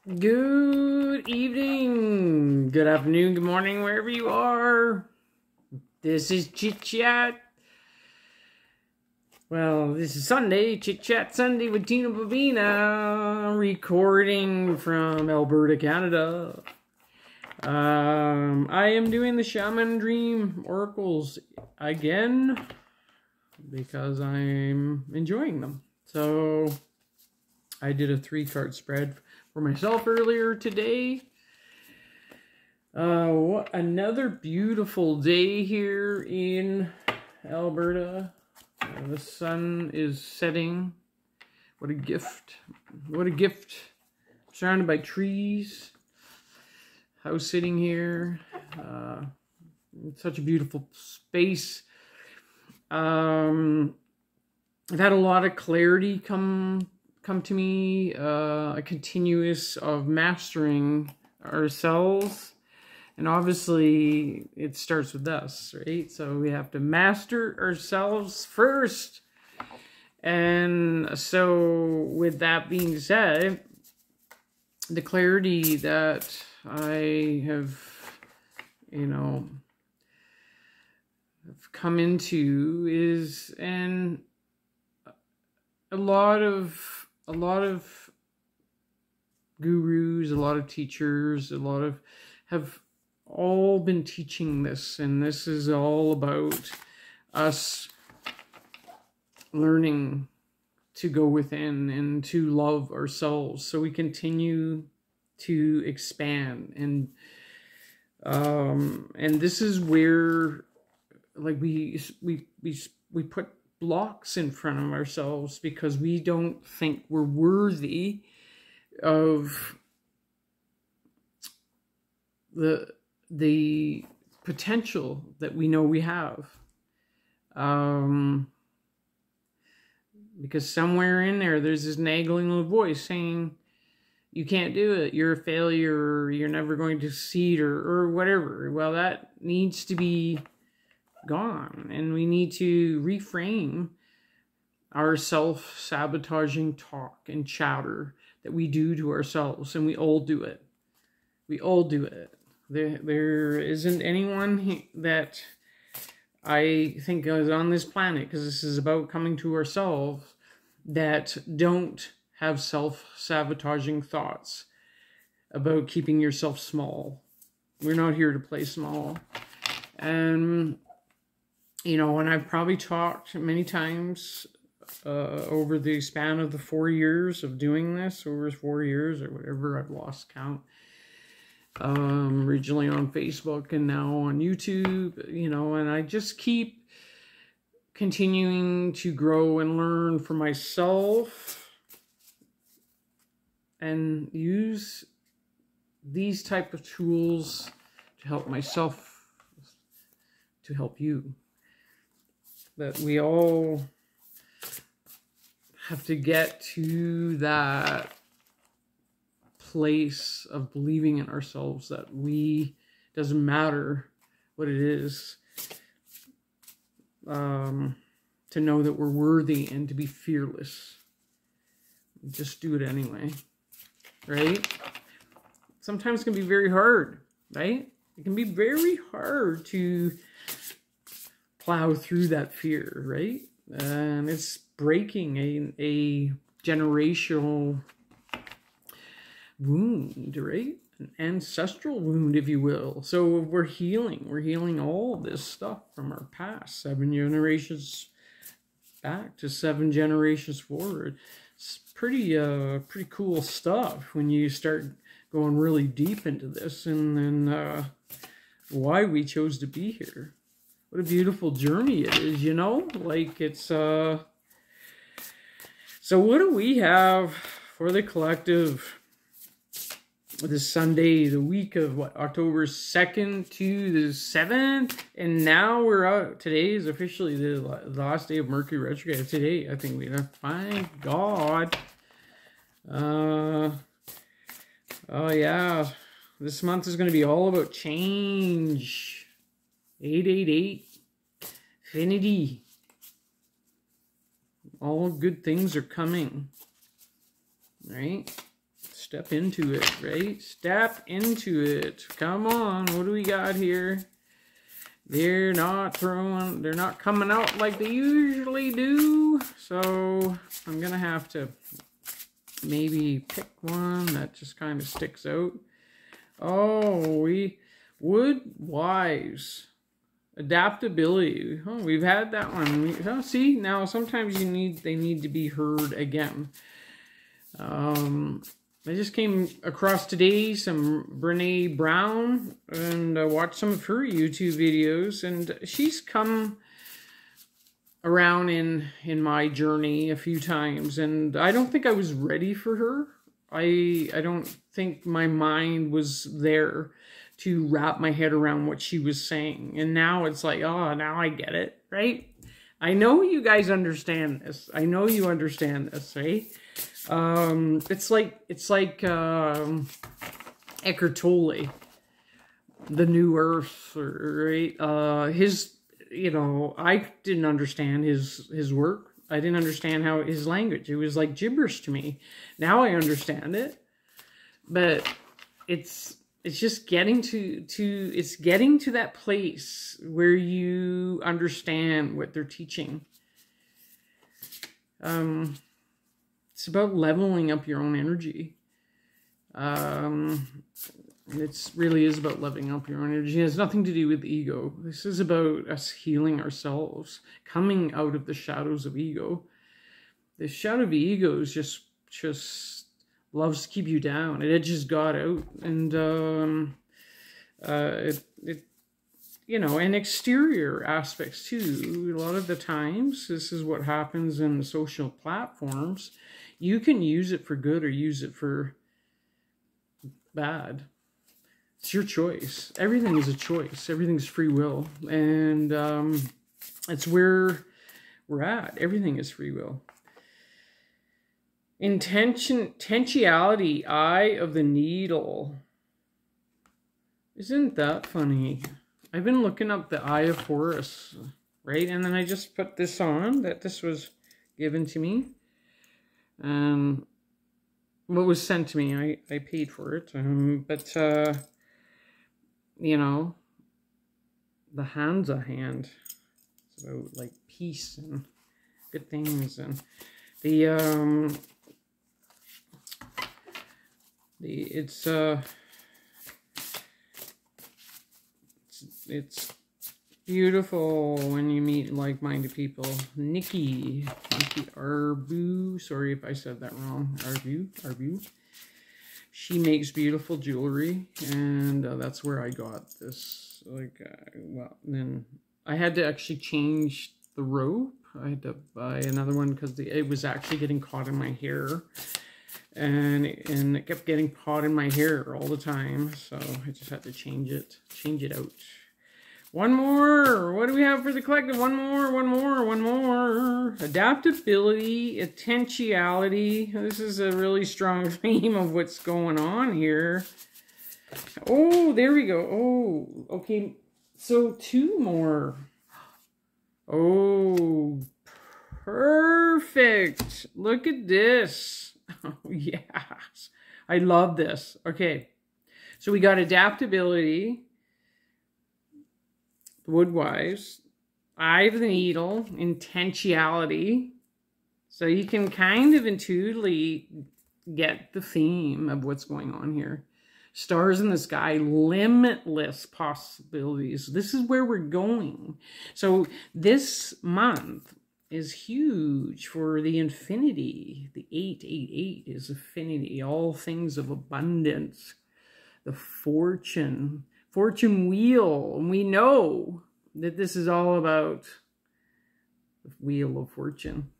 Good evening, good afternoon, good morning, wherever you are. This is Chitchat. Well, this is Sunday, Chitchat Sunday with Tinabobina, recording from Alberta, Canada. I am doing the Shaman Dream Oracles again because I'm enjoying them. So I did a 3-card spread for myself earlier today. What another beautiful day here in Alberta. The sun is setting. What a gift. What a gift. Surrounded by trees. House sitting here. It's such a beautiful space. I've had a lot of clarity come to me, a continuous of mastering ourselves, and obviously it starts with us, right? So we have to master ourselves first. And so with that being said, the clarity that I have come into is, and a lot of gurus, a lot of teachers, have all been teaching this, and this is all about us learning to go within and to love ourselves so we continue to expand. And this is where, like, we put blocks in front of ourselves because we don't think we're worthy of the potential that we know we have. Because somewhere in there's this nagging little voice saying, you can't do it, you're a failure, or you're never going to succeed, or whatever. Well, that needs to be gone, and we need to reframe our self-sabotaging talk and chatter that we do to ourselves, and we all do it. We all do it. There isn't anyone that I think is on this planet, because this is about coming to ourselves, that don't have self-sabotaging thoughts about keeping yourself small. We're not here to play small. And and I've probably talked many times over the span of the 4 years of doing this, over 4 years or whatever, I've lost count, originally on Facebook and now on YouTube, and I just keep continuing to grow and learn for myself and use these type of tools to help myself, to help you. That we all have to get to that place of believing in ourselves, that doesn't matter what it is, to know that we're worthy and to be fearless. Just do it anyway, right? Sometimes it can be very hard, right? It can be very hard to plow through that fear, right? And it's breaking a generational wound, right? An ancestral wound, if you will. So we're healing all this stuff from our past, 7 generations back to 7 generations forward. It's pretty cool stuff when you start going really deep into this, and then why we chose to be here. What a beautiful journey it is, like it's, so what do we have for the collective this Sunday, the week of October 2nd to the 7th, and now we're out. Today is officially the last day of Mercury retrograde. Today, I think thank God. Oh yeah, this month is going to be all about change. 888 Infinity. All good things are coming, right? Step into it, right? Step into it. Come on, what do we got here? They're not coming out like they usually do. So I'm gonna have to maybe pick one that just kind of sticks out. Oh, wood wise. Adaptability. Oh, we've had that one. See, now sometimes they need to be heard again. I just came across today some Brene Brown and watched some of her YouTube videos, and she's come around in my journey a few times, and I don't think I was ready for her. I don't think my mind was there to wrap my head around what she was saying. And now it's like, oh, now I get it, right? I know you guys understand this. I know you understand this, right? It's like Eckhart Tolle, The New Earth, right? His, you know, I didn't understand his work. I didn't understand how his language. It was like gibberish to me. Now I understand it, but it's just getting to that place where you understand what they're teaching. It's about leveling up your own energy. It really is about leveling up your own energy. It has nothing to do with ego. This is about us healing ourselves, coming out of the shadows of ego. The shadow of ego is just loves to keep you down. It just got out, and you know, and exterior aspects too. A lot of the times, this is what happens in the social platforms. You can use it for good or use it for bad. It's your choice. Everything is a choice. Everything's free will, and it's where we're at. Everything is free will. Intentionality, eye of the needle. Isn't that funny? I've been looking up the Eye of Horus, right? And then I just put this on, that this was given to me. What was sent to me, I paid for it. But, you know, the Hansa hand. It's about, like, peace and good things. And it's beautiful when you meet like-minded people. Nikki Arbu, sorry if I said that wrong. Arbu. She makes beautiful jewelry, and that's where I got this. Like, well, then I had to actually change the rope. I had to buy another one because it was actually getting caught in my hair. And it kept getting caught in my hair all the time, so I just had to change it out. One more. What do we have for the collective? One more. Adaptability, intentionality. This is a really strong theme of what's going on here. Oh, there we go. Oh, okay. So 2 more. Oh, perfect. Look at this. Oh, yes. I love this. Okay. So we got adaptability, woodwise, eye of the needle, intentionality. So you can kind of intuitively get the theme of what's going on here. Stars in the sky, limitless possibilities. This is where we're going. So this month is huge for the infinity. The 888 is infinity, all things of abundance. The fortune wheel. And we know that this is all about the wheel of fortune.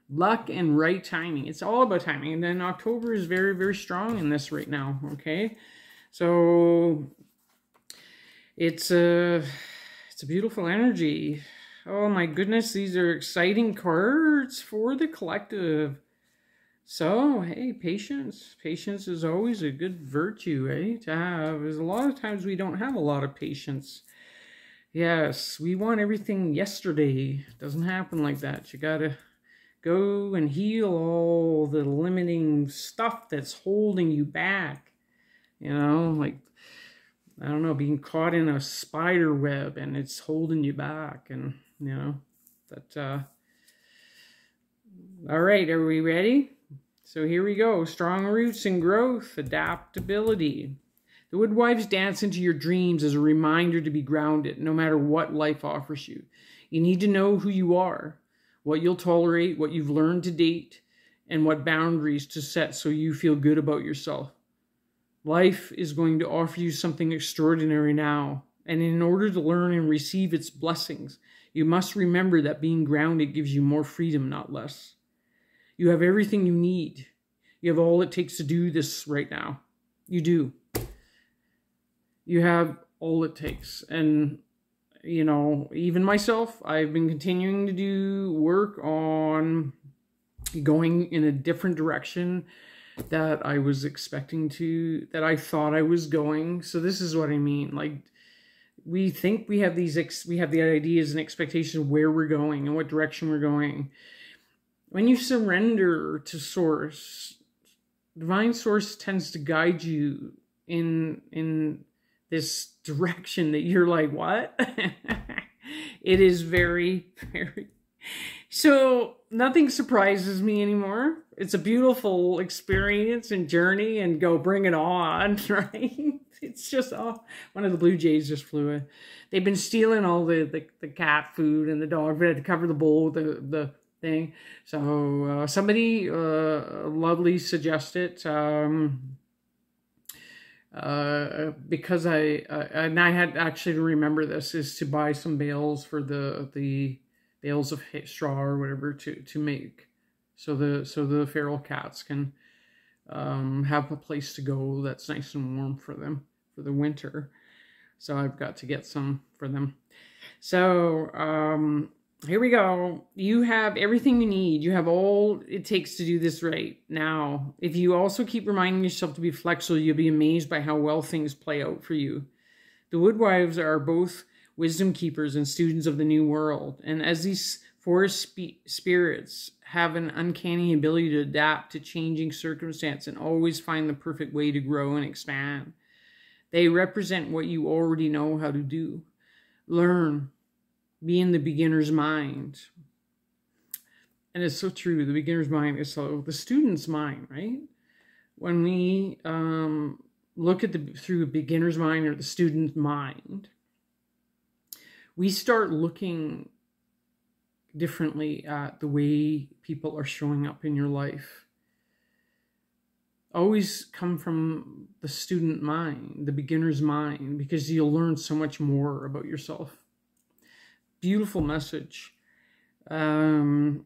Luck and right timing. It's all about timing. And then October is very, very strong in this right now. Okay. So it's a beautiful energy. Oh my goodness, these are exciting cards for the collective. So, hey, patience. Patience is always a good virtue, eh, to have. Because a lot of times we don't have a lot of patience. Yes, we want everything yesterday. It doesn't happen like that. You gotta Go and heal all the limiting stuff that's holding you back. You know, like, I don't know, being caught in a spider web and it's holding you back. And, you know, all right, are we ready? So here we go. Strong roots and growth, adaptability. The woodwives dance into your dreams as a reminder to be grounded, no matter what life offers you. You need to know who you are, what you'll tolerate, what you've learned to date, and what boundaries to set so you feel good about yourself. Life is going to offer you something extraordinary now, and in order to learn and receive its blessings, you must remember that being grounded gives you more freedom, not less. You have everything you need. You have all it takes to do this right now. You do. You have all it takes. And, you know, even myself, I've been continuing to do work on going in a different direction that I was expecting to, that I thought I was going. So this is what I mean. Like, we think we have we have the ideas and expectations of where we're going and what direction we're going. When you surrender to Source, Divine Source tends to guide you in this direction that you're like, what? It is very, very... So nothing surprises me anymore. It's a beautiful experience and journey, and go bring it on, right? It's just, oh, one of the blue jays just flew in. They've been stealing all the cat food and the dog food. I had to cover the bowl with the thing. So somebody lovely suggested, because I had actually to remember this, is to buy some bales for the bales of straw or whatever to make, so the feral cats can have a place to go that's nice and warm for them for the winter. So I've got to get some for them. So here we go. You have everything you need. You have all it takes to do this right now. If you also keep reminding yourself to be flexible, you'll be amazed by how well things play out for you. The woodwives are both wisdom keepers and students of the new world. And as these forest spirits have an uncanny ability to adapt to changing circumstance and always find the perfect way to grow and expand, they represent what you already know how to do. Learn. Be in the beginner's mind. And it's so true. The beginner's mind is so the student's mind, right? When we look at through a beginner's mind or the student's mind, we start looking differently at the way people are showing up in your life. Always come from the student mind, the beginner's mind, because you'll learn so much more about yourself. Beautiful message. Let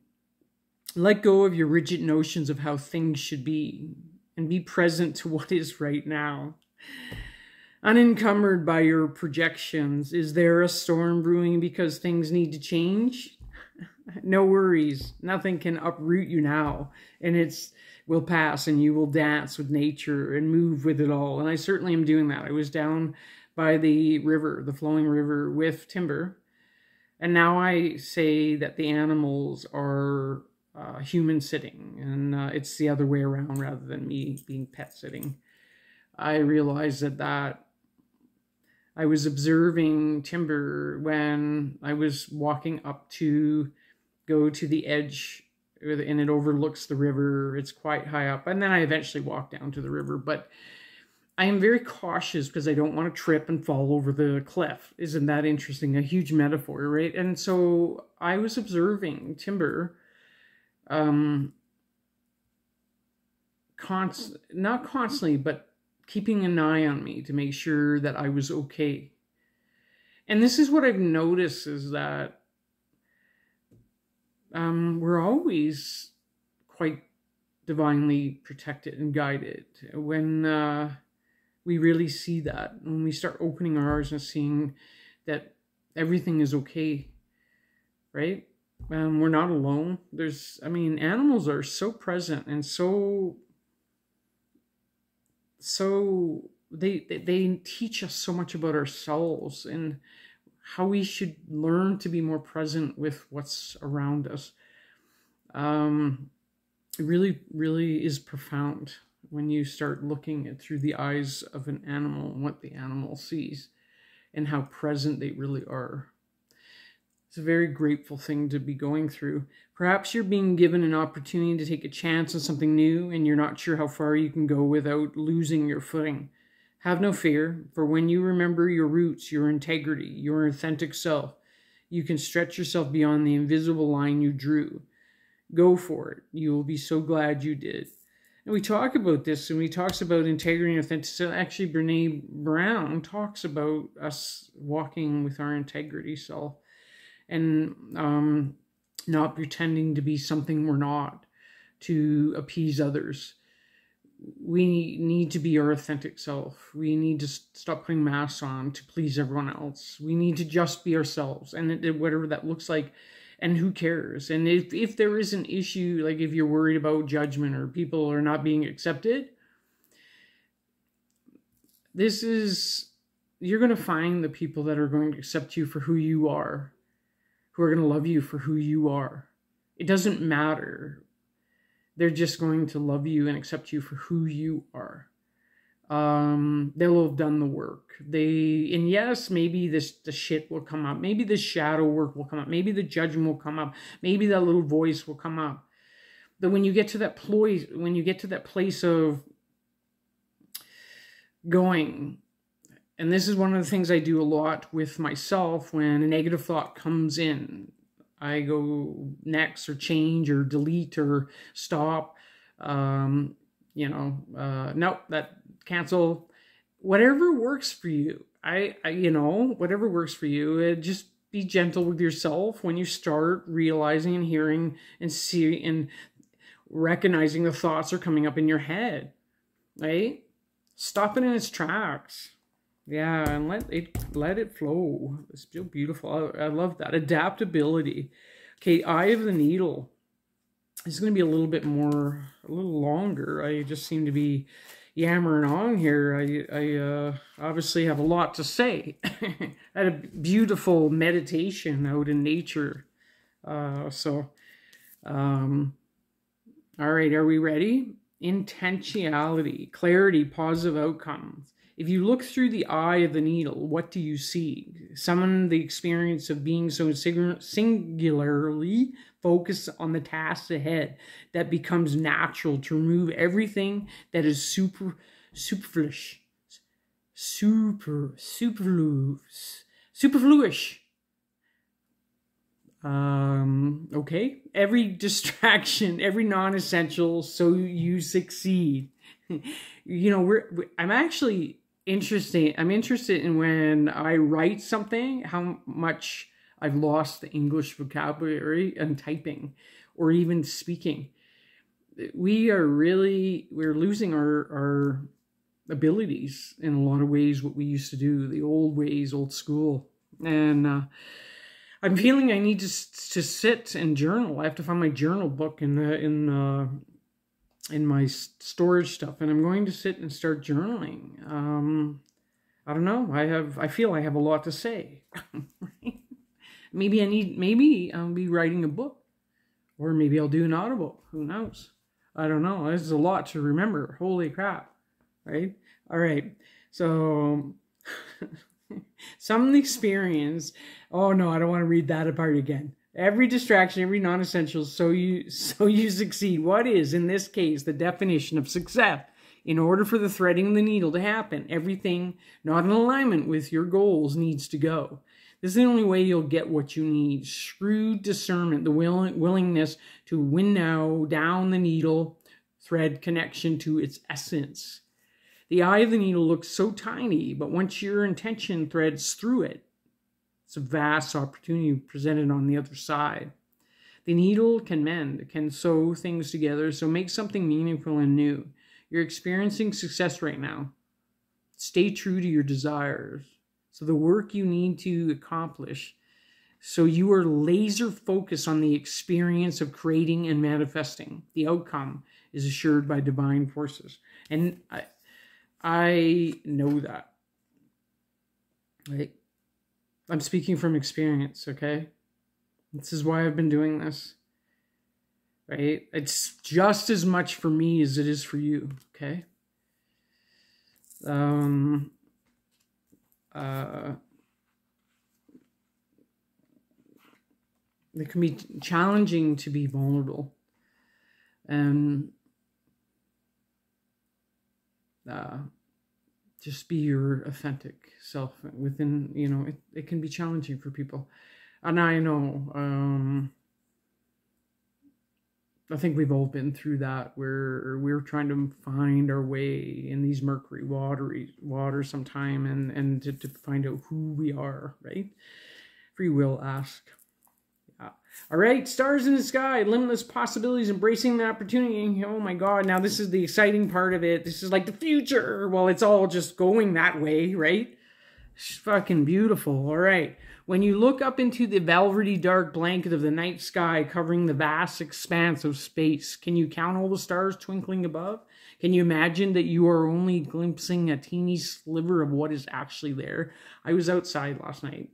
go of your rigid notions of how things should be and be present to what is right now. Unencumbered by your projections. Is there a storm brewing because things need to change? No worries. Nothing can uproot you now, and will pass, and you will dance with nature and move with it all. And I certainly am doing that. I was down by the river, the flowing river, with Timber. And now I say that the animals are human sitting, and it's the other way around rather than me being pet sitting. I realized that I was observing Timber when I was walking up to go to the edge, and it overlooks the river. It's quite high up. And then I eventually walked down to the river, but I am very cautious because I don't want to trip and fall over the cliff. Isn't that interesting? A huge metaphor, right? And so I was observing Timber, not constantly, but keeping an eye on me to make sure that I was okay. And this is what I've noticed, is that we're always quite divinely protected and guided when we really see that, when we start opening our eyes and seeing that everything is okay, right? We're not alone. Animals are so present and so they teach us so much about ourselves and how we should learn to be more present with what's around us. It really, really is profound when you start looking at through the eyes of an animal and what the animal sees and how present they really are. It's a very grateful thing to be going through. Perhaps you're being given an opportunity to take a chance on something new and you're not sure how far you can go without losing your footing. Have no fear, for when you remember your roots, your integrity, your authentic self, you can stretch yourself beyond the invisible line you drew. Go for it. You will be so glad you did. And we talk about this, and we talks about integrity and authenticity. Actually, Brene Brown talks about us walking with our integrity self and not pretending to be something we're not to appease others. We need to be our authentic self. We need to stop putting masks on to please everyone else. We need to just be ourselves, and whatever that looks like. And who cares? And if there is an issue, like if you're worried about judgment or people are not being accepted, you're going to find the people that are going to accept you for who you are, who are going to love you for who you are. It doesn't matter. They're just going to love you and accept you for who you are. They'll have done the work. And yes, maybe the shit will come up. Maybe the shadow work will come up. Maybe the judgment will come up. Maybe that little voice will come up. But when you get to that place of going, and this is one of the things I do a lot with myself, when a negative thought comes in, I go next or change or delete or stop. Nope, that cancel. Whatever works for you. Whatever works for you. Just be gentle with yourself when you start realizing and hearing and seeing and recognizing the thoughts are coming up in your head. Right? Stop it in its tracks. Yeah, and let it flow. It's so beautiful. I love that. Adaptability. Okay, eye of the needle. It's going to be a little longer. I just seem to be yammering on here. I obviously have a lot to say. I had a beautiful meditation out in nature. All right, are we ready? Intentionality, clarity, positive outcomes. If you look through the eye of the needle, what do you see? Summon the experience of being so singularly focused on the tasks ahead that becomes natural to remove everything that is superfluous. Okay. Every distraction, every non-essential, so you succeed. I'm actually interested. I'm interested in when I write something, how much I've lost the English vocabulary and typing or even speaking. We're losing our abilities in a lot of ways, what we used to do, the old ways, old school. And I'm feeling I need to sit and journal. I have to find my journal book in my storage stuff, and I'm going to sit and start journaling. I don't know. I feel I have a lot to say. Maybe I'll be writing a book, or maybe I'll do an audible. Who knows? I don't know. There's a lot to remember. Holy crap. Right? All right. So some of the experience. Oh no, I don't want to read that apart again. Every distraction, every non-essential, so you succeed. What is, in this case, the definition of success? In order for the threading of the needle to happen, everything not in alignment with your goals needs to go. This is the only way you'll get what you need. Shrewd discernment, the willingness to winnow down the needle thread connection to its essence. The eye of the needle looks so tiny, but once your intention threads through it, it's a vast opportunity presented on the other side. The needle can mend, can sew things together, so make something meaningful and new. You're experiencing success right now. Stay true to your desires. So the work you need to accomplish, so you are laser focused on the experience of creating and manifesting. The outcome is assured by divine forces. And I know that. Right? I'm speaking from experience, okay? This is why I've been doing this. right? It's just as much for me as it is for you, okay? It can be challenging to be vulnerable. And just be your authentic self within, you know, it can be challenging for people. And I know, I think we've all been through that, where we're trying to find our way in these murky water sometime, and to find out who we are, right? Free will ask. All right, stars in the sky, limitless possibilities, embracing the opportunity. Oh my God, now this is the exciting part of it. This is like the future. Well, it's all just going that way, right? It's fucking beautiful. All right. When you look up into the velvety dark blanket of the night sky covering the vast expanse of space, can you count all the stars twinkling above? Can you imagine that you are only glimpsing a teeny sliver of what is actually there? I was outside last night.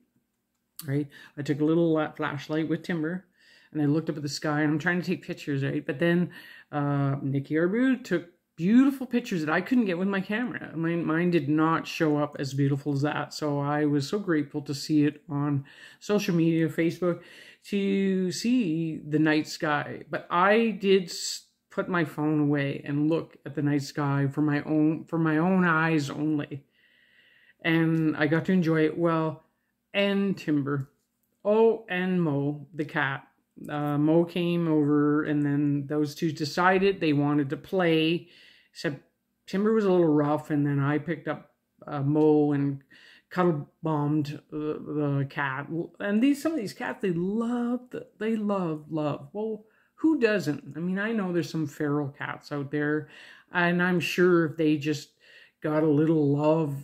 Right, I took a little flashlight with Timber, and I looked up at the sky, and I'm trying to take pictures, right? But then Nikki Arbu took beautiful pictures that I couldn't get with my camera. Mine did not show up as beautiful as that. So I was so grateful to see it on social media, Facebook, to see the night sky. But I did put my phone away and look at the night sky for my own eyes only, and I got to enjoy it well. And Timber. Oh, and Mo, the cat. Mo came over, and then those two decided they wanted to play. Except Timber was a little rough, and then I picked up Mo and cuddle bombed the cat. And some of these cats, they love. Well, who doesn't? I mean, I know there's some feral cats out there, and I'm sure if they just got a little love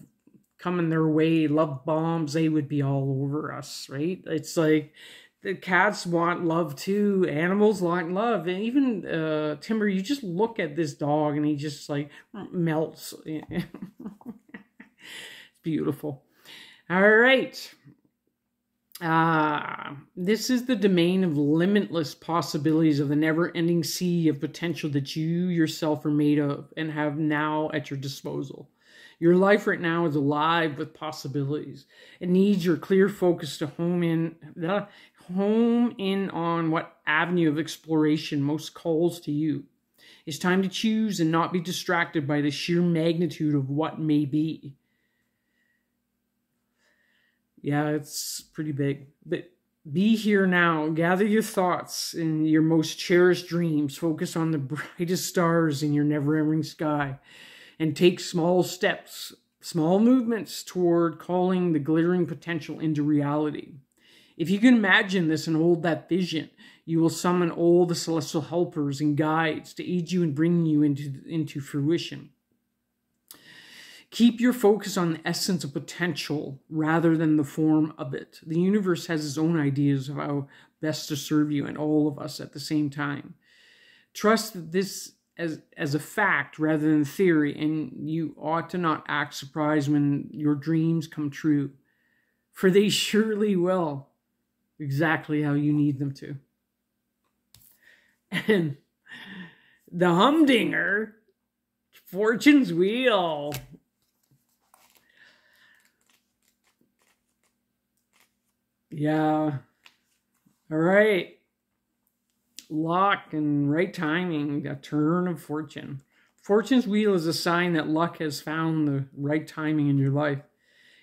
coming their way, love bombs, they would be all over us, right? It's like the cats want love too. Animals want love. And even Timber, you just look at this dog and he just like melts. It's beautiful. All right. This is the domain of limitless possibilities, of the never-ending sea of potential that you yourself are made of and have now at your disposal. Your life right now is alive with possibilities. It needs your clear focus to home in on what avenue of exploration most calls to you. It's time to choose and not be distracted by the sheer magnitude of what may be. Yeah, it's pretty big. But be here now. Gather your thoughts and your most cherished dreams. Focus on the brightest stars in your never-ending sky. And take small steps, small movements toward calling the glittering potential into reality. If you can imagine this and hold that vision, you will summon all the celestial helpers and guides to aid you in bringing you into fruition. Keep your focus on the essence of potential rather than the form of it. The universe has its own ideas of how best to serve you and all of us at the same time. Trust this as a fact rather than theory, and you ought to not act surprised when your dreams come true, for they surely will, exactly how you need them to. And the humdinger, Fortune's Wheel. Yeah. All right. Luck and right timing, a turn of fortune. Fortune's wheel is a sign that luck has found the right timing in your life.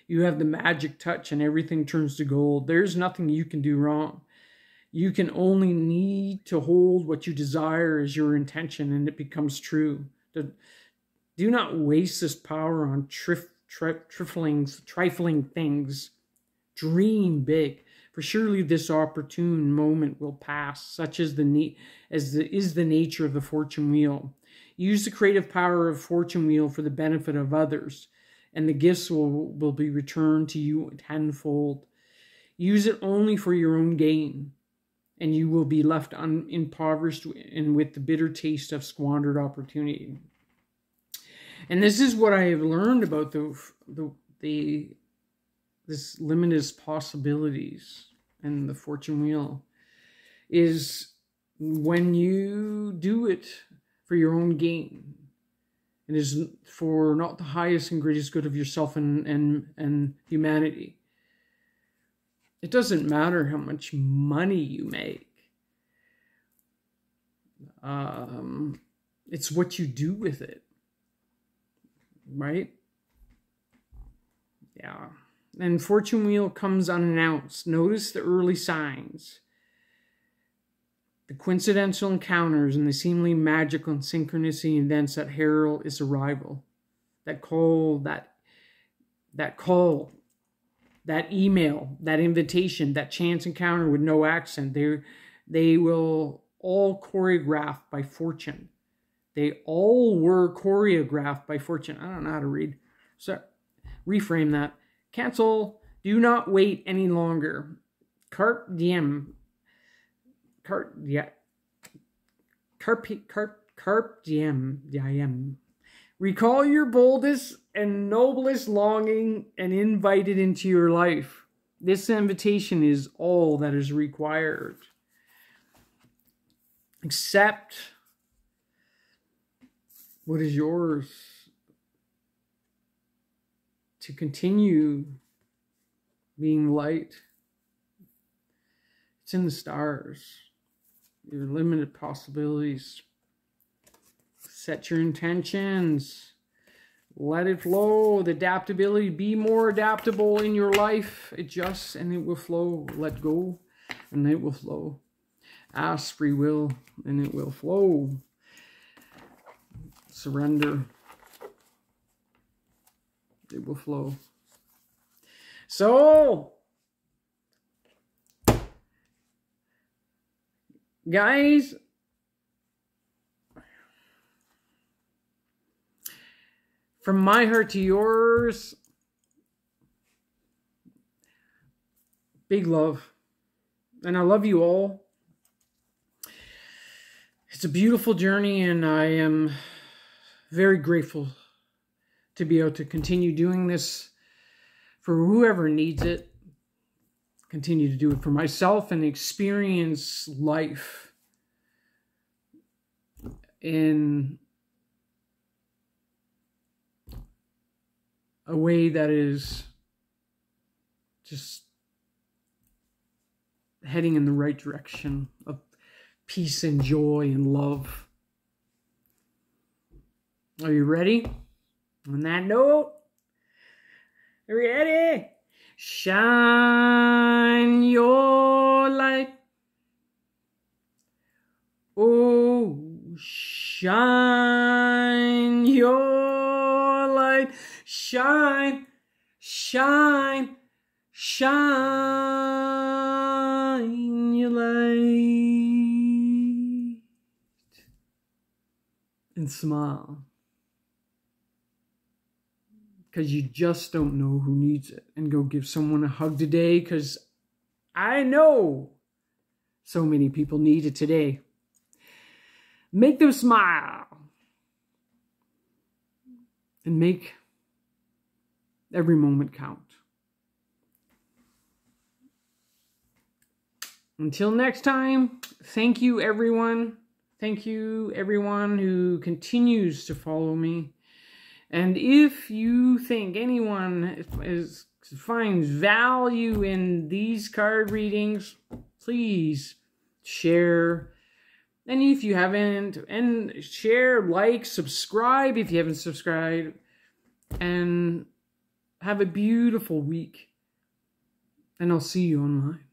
You have the magic touch and everything turns to gold. There's nothing you can do wrong. You can only need to hold what you desire as your intention and it becomes true. Do not waste this power on trifling things. Dream big. For surely this opportune moment will pass, such as is the nature of the fortune wheel. Use the creative power of fortune wheel for the benefit of others, and the gifts will be returned to you tenfold. Use it only for your own gain, and you will be left impoverished and with the bitter taste of squandered opportunity. And this is what I have learned about this limitless possibilities and the fortune wheel, is when you do it for your own gain, it is for not the highest and greatest good of yourself and humanity. It doesn't matter how much money you make. It's what you do with it, right? Yeah. And fortune wheel comes unannounced. Notice the early signs, the coincidental encounters, and the seemingly magical and synchronicity events that herald its arrival. That call, that email, that invitation, that chance encounter with no accent. They will all choreographed by fortune. They all were choreographed by fortune. I don't know how to read. So reframe that. Cancel. Do not wait any longer. Carpe diem. Carpe diem. Recall your boldest and noblest longing and invite it into your life. This invitation is all that is required. Accept what is yours to continue being light. It's in the stars. Your limited possibilities. Set your intentions. Let it flow. The adaptability. Be more adaptable in your life. Adjust and it will flow. Let go and it will flow. Ask free will and it will flow. Surrender. It will flow. So, guys, from my heart to yours, big love. And I love you all. It's a beautiful journey, and I am very grateful to be able to continue doing this for whoever needs it. Continue to do it for myself and experience life in a way that is just heading in the right direction of peace and joy and love. Are you ready? On that note, ready? Shine your light. Oh, shine your light. Shine, shine, shine your light. And smile. Because you just don't know who needs it. And go give someone a hug today, because I know so many people need it today. Make them smile. And make every moment count. Until next time, thank you everyone. Thank you everyone who continues to follow me. And if you think anyone finds value in these card readings, please share. And if you haven't, and share, like, subscribe if you haven't subscribed. And have a beautiful week. And I'll see you online.